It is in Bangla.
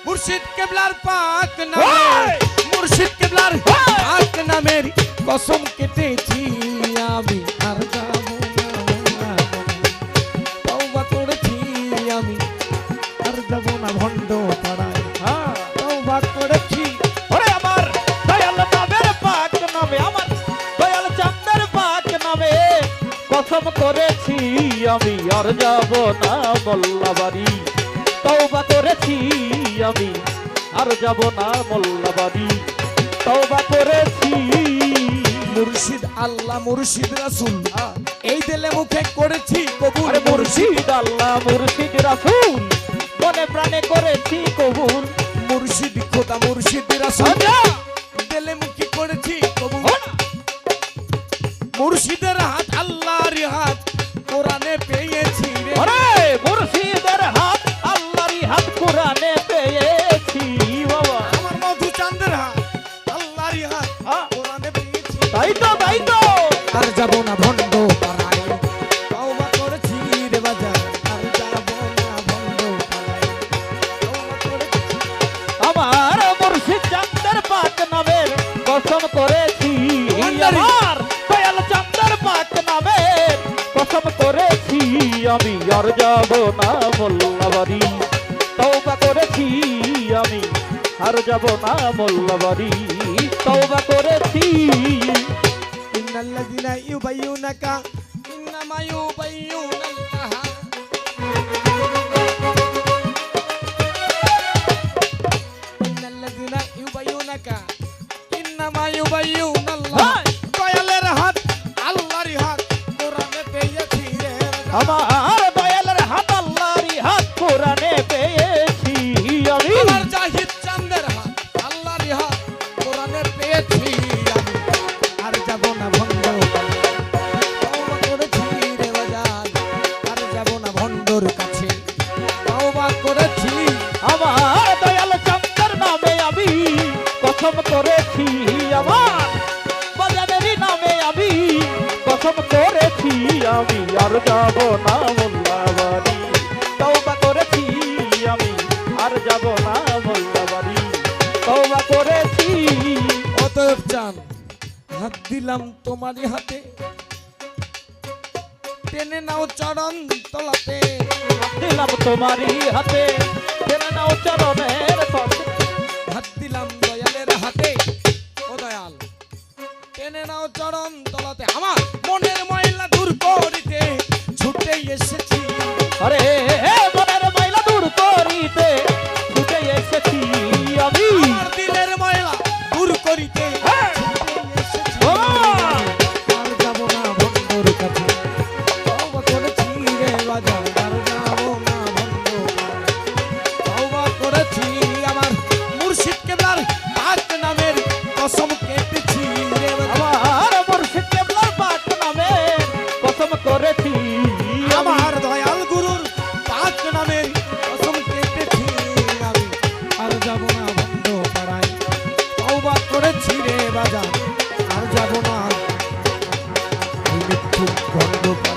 মুর্শিদ কেবলার পাক নামে, মুর্শিদ কেবলার পাক নামের কসম কেটেছি আমি আর যাব না, তওবা করেছি আমি আর যাব না ভণ্ড পাড়ায়, তওবা করেছি। ওরে আমার দয়াল নামের পাক নামে, আমার দয়াল চাঁদের পাক নামে কসম করেছি আমি আর যাব না মোল্লাবাড়ি, তওবা করেছি আমি আর যাব না মোল্লাবাড়ি, তওবা করেছি। মুর্শিদ আল্লাহ মুর্শিদ রাসূল এই দিলে মুখে করেছি কবুল, আরে মুর্শিদ আল্লাহ মুর্শিদ রাসূল মনে প্রাণে করেছি কবুল, মুর্শিদ খোদা মুর্শিদ রাসূল দিলে মুখে করেছি কবুল। মুর্শিদের হাত আল্লাহর হাত কোরআনে পেয়েছি রে, আরে মুর্শিদের হাত আল্লাহরই হাত কোরআনে পেয়েছি বাবা, আমার মধু চাঁদের হাত আল্লাহর হাত কোরআনে পেয়েছি। তাই তো তাই তো, আর যাব না ভণ্ড পাড়ায়, তওবা করেছি রে বাজার আর যাব না ভণ্ড পাড়ায়, তওবা করেছি। আমার মুর্শিদ চাঁদের পাক নামের কসম করেছি, আমার দয়াল চাঁদের পাক নামের কসম করেছি আমি আর যাব না মোল্লাবাড়ি, তওবা করেছি আমি আর যাব না মোল্লাবাড়ি, তওবা করেছি। ইন্নাল্লাযিনা ইউবাইয়ুনাকা ইন্নামা ইউবাইয়ুনাল্লাহ, ইন্নাল্লাযিনা ইউবাইয়ুনাকা ইন্নামা ইউবাইয়ুনাল্লাহ, দয়ালের হাত আল্লাহর হাত কোরআনে পেয়েছি রে, আমার দয়ালের হাত আল্লাহরই হাত কোরআনে পেয়েছি আমি, আমার জাহিদ চাঁদের হাত আল্লাহর হাত কোরআনে পেয়েছি আমি আর যাব না ভণ্ড তওবা করেছি রে বাজার আর যাব না ভণ্ডর কাছে, তওবা করেছি। আমার দয়াল চাঁদের নামে আমি কসম করেছি, আমার বাজারেরই নামে আমি কসম করেছি আমি আর যাব না মোল্লাবাড়ি, তওবা করেছি আমি আর যাব না মোল্লাবাড়ি, তওবা করেছি। অতএব চান হাত দিলাম তোমারই হাতে, টেনে নাও চরণ তলাতে, দিলাম তোমারই হাতে টেনে নাও চরণের পথে, হাত দিলাম দয়ালের হাতে, ও দয়াল টেনে নাও চরণ তলাতে, আমার মনের ময়লা দূর করিতে ছুটে এসেছি, আরে মনের ময়লা দূর করিতে ছুটে এসেছি আমি, আমার দিলের ময়লা দূর করিতে ছুটে এসেছি, আর যাব না ভণ্ডর কাছে, তওবা করেছি রে বাজার আর যাব না ভণ্ড, তওবা করেছি। আমার মুর্শিদ কেবলার পাক নামের কসম কেটেছি রে বাজার, আমার মুর্শিদ কেবলার পাক নামে কসম করেছি, আমার দয়াল গুরুর পাক নামের কসম কেটেছি আমি আর যাব না ভণ্ড পাড়ায়, তওবা করেছি রে বাজার আর যাব না মৃত্যু ভণ্ড পাড়ায়।